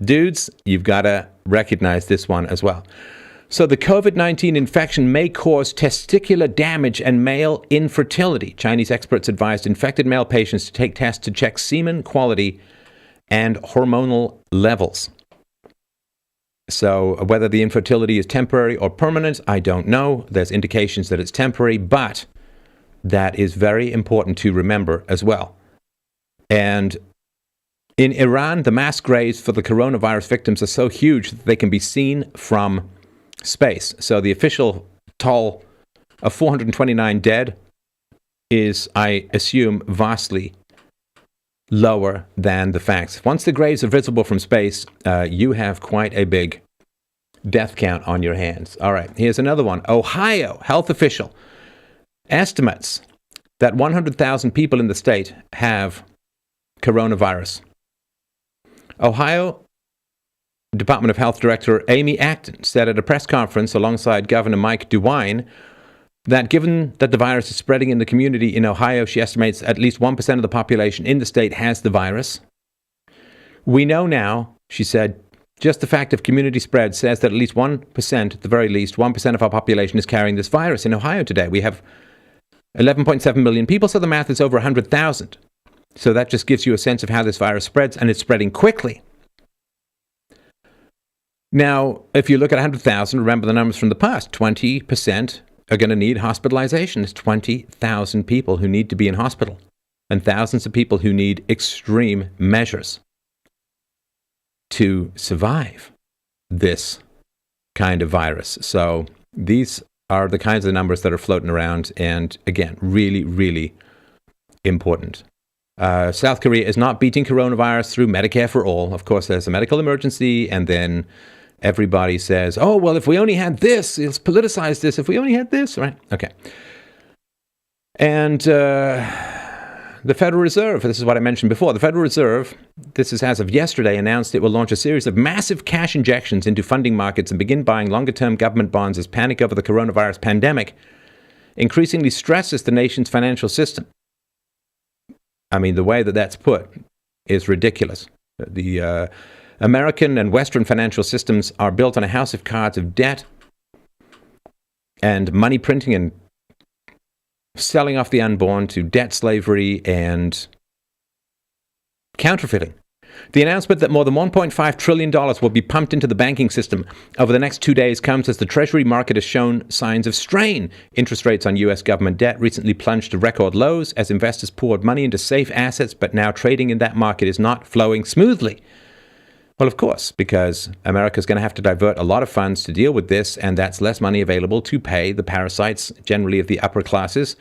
dudes, you've got to recognize this one as well. So the COVID-19 infection may cause testicular damage and male infertility. Chinese experts advised infected male patients to take tests to check semen quality and hormonal levels. So whether the infertility is temporary or permanent, I don't know. There's indications that it's temporary, but that is very important to remember as well. And in Iran, the mass graves for the coronavirus victims are so huge that they can be seen from space. So the official toll of 429 dead is, I assume, vastly lower than the facts. Once the graves are visible from space, you have quite a big death count on your hands. All right, here's another one. Ohio health official estimates that 100,000 people in the state have coronavirus. Ohio Department of Health Director Amy Acton said at a press conference alongside Governor Mike DeWine that given that the virus is spreading in the community in Ohio, she estimates at least 1% of the population in the state has the virus. We know now, she said, just the fact of community spread says that at least 1%, at the very least, 1% of our population is carrying this virus. In Ohio today, we have 11.7 million people, so the math is over 100,000. So that just gives you a sense of how this virus spreads, and it's spreading quickly. Now, if you look at 100,000, remember the numbers from the past, 20% are going to need hospitalization. It's 20,000 people who need to be in hospital and thousands of people who need extreme measures to survive this kind of virus. So these are the kinds of numbers that are floating around and, again, really, really important. South Korea is not beating coronavirus through Medicare for all. Of course, there's a medical emergency, and then everybody says, oh, well, if we only had this, let's politicize this. If we only had this, right? Okay. And the Federal Reserve, this is what I mentioned before. The Federal Reserve, this is as of yesterday, announced it will launch a series of massive cash injections into funding markets and begin buying longer-term government bonds as panic over the coronavirus pandemic increasingly stresses the nation's financial system. I mean, the way that that's put is ridiculous. The American and Western financial systems are built on a house of cards of debt and money printing and selling off the unborn to debt slavery and counterfeiting. The announcement that more than $1.5 trillion will be pumped into the banking system over the next 2 days comes as the Treasury market has shown signs of strain. Interest rates on U.S. government debt recently plunged to record lows as investors poured money into safe assets, but now trading in that market is not flowing smoothly. Well, of course, because America's going to have to divert a lot of funds to deal with this, and that's less money available to pay the parasites, generally of the upper classes,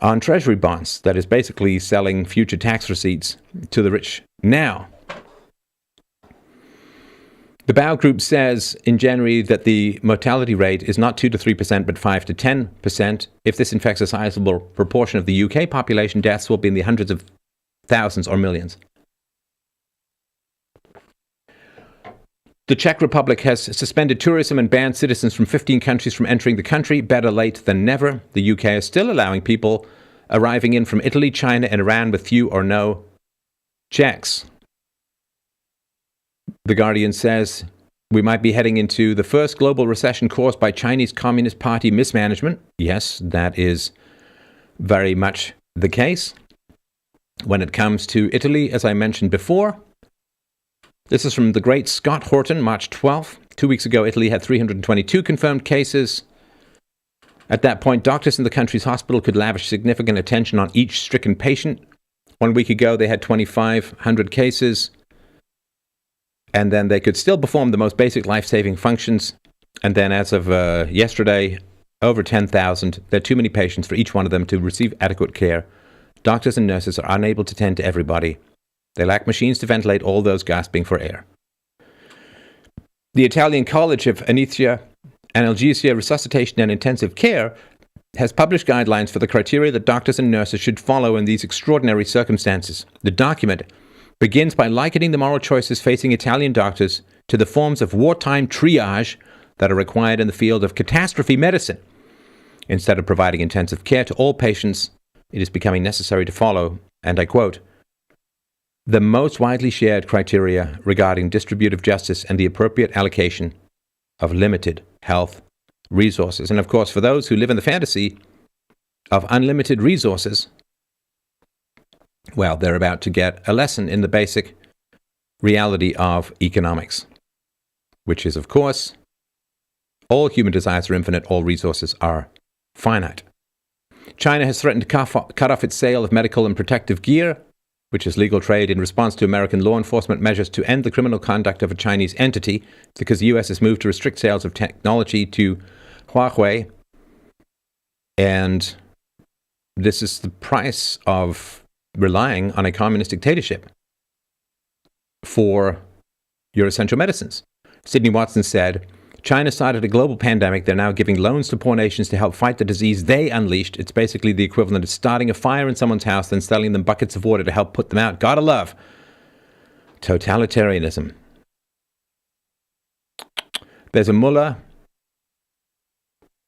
on Treasury bonds. That is basically selling future tax receipts to the rich now. The Bow Group says in January that the mortality rate is not 2 to 3%, but 5 to 10%. If this infects a sizable proportion of the UK population, deaths will be in the hundreds of thousands or millions. The Czech Republic has suspended tourism and banned citizens from 15 countries from entering the country. Better late than never. The UK is still allowing people arriving in from Italy, China, and Iran with few or no checks. The Guardian says we might be heading into the first global recession caused by Chinese Communist Party mismanagement. Yes, that is very much the case. When it comes to Italy, as I mentioned before, this is from the great Scott Horton, March 12th. 2 weeks ago, Italy had 322 confirmed cases. At that point, doctors in the country's hospital could lavish significant attention on each stricken patient. 1 week ago, they had 2,500 cases. And then they could still perform the most basic life-saving functions. And then as of yesterday, over 10,000. There are too many patients for each one of them to receive adequate care. Doctors and nurses are unable to tend to everybody. They lack machines to ventilate all those gasping for air. The Italian College of Anesthesia, Analgesia, Resuscitation and Intensive Care has published guidelines for the criteria that doctors and nurses should follow in these extraordinary circumstances. The document begins by likening the moral choices facing Italian doctors to the forms of wartime triage that are required in the field of catastrophe medicine. Instead of providing intensive care to all patients, it is becoming necessary to follow, and I quote, the most widely shared criteria regarding distributive justice and the appropriate allocation of limited health resources. And of course, for those who live in the fantasy of unlimited resources, well, they're about to get a lesson in the basic reality of economics. which is, of course, all human desires are infinite, all resources are finite. China has threatened to cut off its sale of medical and protective gear, which is legal trade, in response to American law enforcement measures to end the criminal conduct of a Chinese entity, because the U.S. has moved to restrict sales of technology to Huawei. And this is the price of relying on a communist dictatorship for your essential medicines. Sidney Watson said, China started a global pandemic. They're now giving loans to poor nations to help fight the disease they unleashed. It's basically the equivalent of starting a fire in someone's house, then selling them buckets of water to help put them out. Gotta love totalitarianism. There's a mullah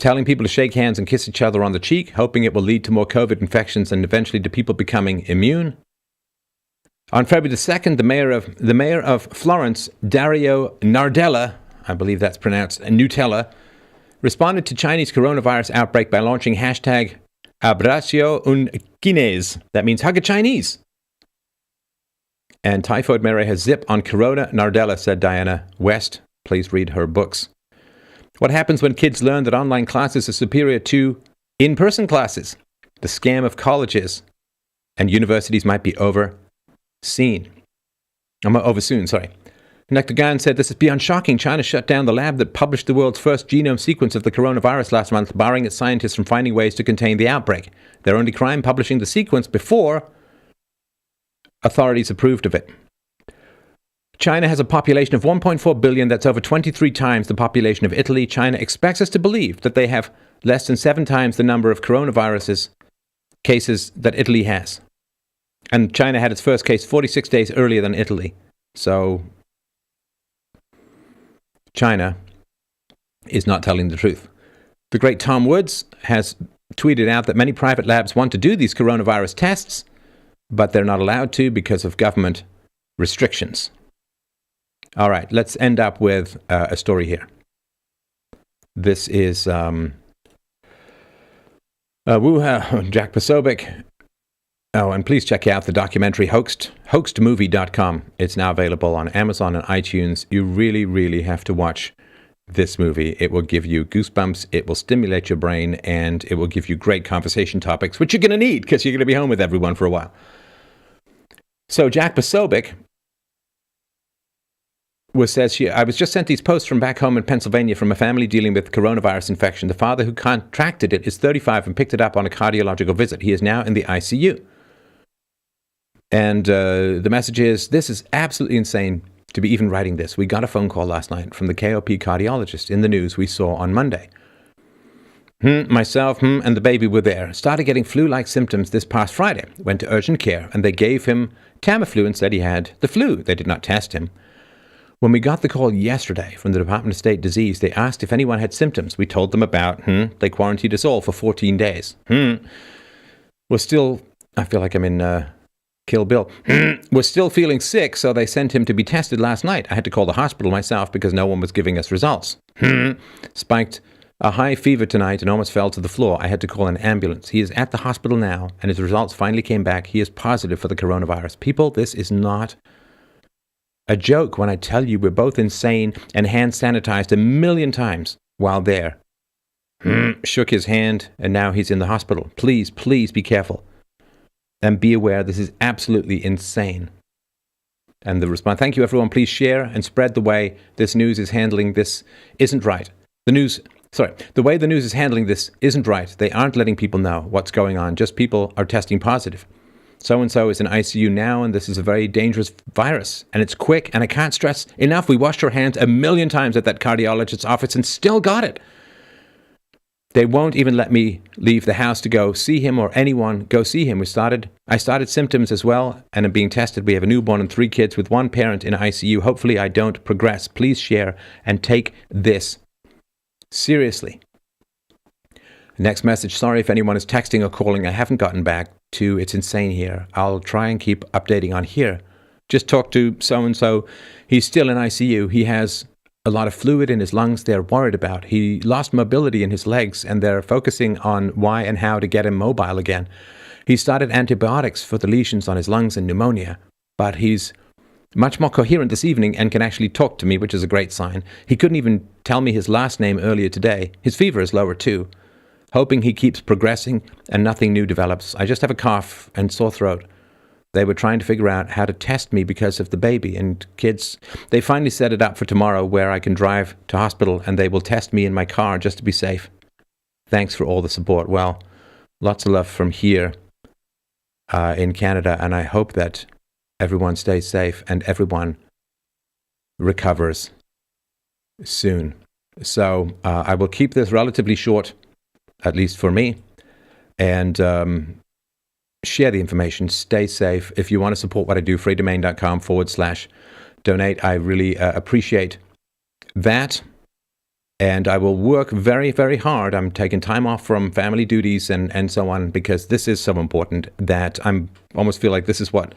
telling people to shake hands and kiss each other on the cheek, hoping it will lead to more COVID infections and eventually to people becoming immune. On February the 2nd, the mayor of Florence, Dario Nardella, I believe that's pronounced Nutella, responded to Chinese coronavirus outbreak by launching hashtag Abracio un Chinese. That means hug a Chinese. And typhoid Mary has zip on Corona Nardella, said Diana West. Please read her books. What happens when kids learn that online classes are superior to in-person classes? The scam of colleges and universities might be over soon. Dr. Gan said, this is beyond shocking. China shut down the lab that published the world's first genome sequence of the coronavirus last month, barring its scientists from finding ways to contain the outbreak. Their only crime, publishing the sequence before authorities approved of it. China has a population of 1.4 billion. That's over 23 times the population of Italy. China expects us to believe that they have less than 7 times the number of coronavirus cases that Italy has. And China had its first case 46 days earlier than Italy. So China is not telling the truth. The great Tom Woods has tweeted out that many private labs want to do these coronavirus tests, but they're not allowed to because of government restrictions. All right, let's end up with a story here. This is Jack Posobiec. Oh, and please check out the documentary hoaxedmovie.com. It's now available on Amazon and iTunes. You really, really have to watch this movie. It will give you goosebumps, it will stimulate your brain, and it will give you great conversation topics, which you're going to need because you're going to be home with everyone for a while. So Jack Posobiec says, I was just sent these posts from back home in Pennsylvania from a family dealing with coronavirus infection. The father who contracted it is 35 and picked it up on a cardiological visit. He is now in the ICU. And the message is, this is absolutely insane to be even writing this. We got a phone call last night from the KOP cardiologist in the news we saw on Monday. Myself, and the baby were there. Started getting flu-like symptoms this past Friday. Went to urgent care, and they gave him Tamiflu and said he had the flu. They did not test him. When we got the call yesterday from the Department of State Disease, they asked if anyone had symptoms. We told them about, they quarantined us all for 14 days. We're still, I feel like I'm in Kill Bill. We're still feeling sick, so they sent him to be tested last night. I had to call the hospital myself because no one was giving us results. Spiked a high fever tonight and almost fell to the floor. I had to call an ambulance. He is at the hospital now, and his results finally came back. He is positive for the coronavirus. People, this is not a joke when I tell you we're both insane and hand sanitized 1 million times while there. Shook his hand, and now he's in the hospital. Please, please be careful. And be aware, this is absolutely insane. And the response, thank you everyone, please share and spread the way this news is handling this isn't right. The way the news is handling this isn't right. They aren't letting people know what's going on. Just people are testing positive. So-and-so is in ICU now, and this is a very dangerous virus. And it's quick, and I can't stress enough. We washed our hands 1 million times at that cardiologist's office and still got it. They won't even let me leave the house to go see him or anyone go see him. I started symptoms as well and am being tested. We have a newborn and 3 kids with 1 parent in ICU. Hopefully I don't progress. Please share and take this seriously. Next message. Sorry if anyone is texting or calling. I haven't gotten back to. It's insane here. I'll try and keep updating on here. Just talk to so-and-so. He's still in ICU. He has a lot of fluid in his lungs they're worried about. He lost mobility in his legs, and they're focusing on why and how to get him mobile again. He started antibiotics for the lesions on his lungs and pneumonia, but he's much more coherent this evening and can actually talk to me, which is a great sign. He couldn't even tell me his last name earlier today. His fever is lower too. Hoping he keeps progressing and nothing new develops. I just have a cough and sore throat. They were trying to figure out how to test me because of the baby. And kids, they finally set it up for tomorrow where I can drive to hospital and they will test me in my car just to be safe. Thanks for all the support. Well, lots of love from here in Canada, and I hope that everyone stays safe and everyone recovers soon. So I will keep this relatively short, at least for me, and share the information. Stay safe. If you want to support what I do, freedomain.com/donate. I really appreciate that. And I will work very, very hard. I'm taking time off from family duties and so on because this is so important that I'm almost feel like this is what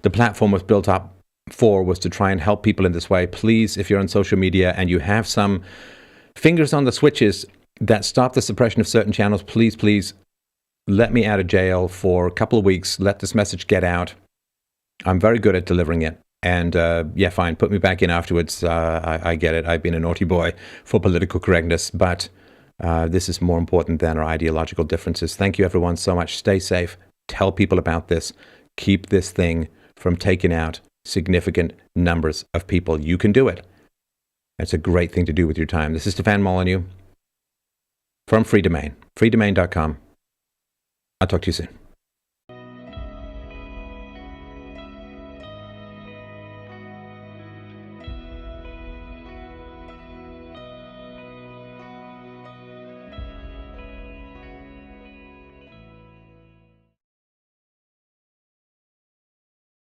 the platform was built up for, was to try and help people in this way. Please, if you're on social media and you have some fingers on the switches that stop the suppression of certain channels, please let me out of jail for a couple of weeks. Let this message get out. I'm very good at delivering it. And yeah, fine, put me back in afterwards. I get it. I've been a naughty boy for political correctness, but this is more important than our ideological differences. Thank you, everyone, so much. Stay safe. Tell people about this. Keep this thing from taking out significant numbers of people. You can do it. It's a great thing to do with your time. This is Stefan Molyneux from Freedomain, freedomain.com. I'll talk to you soon.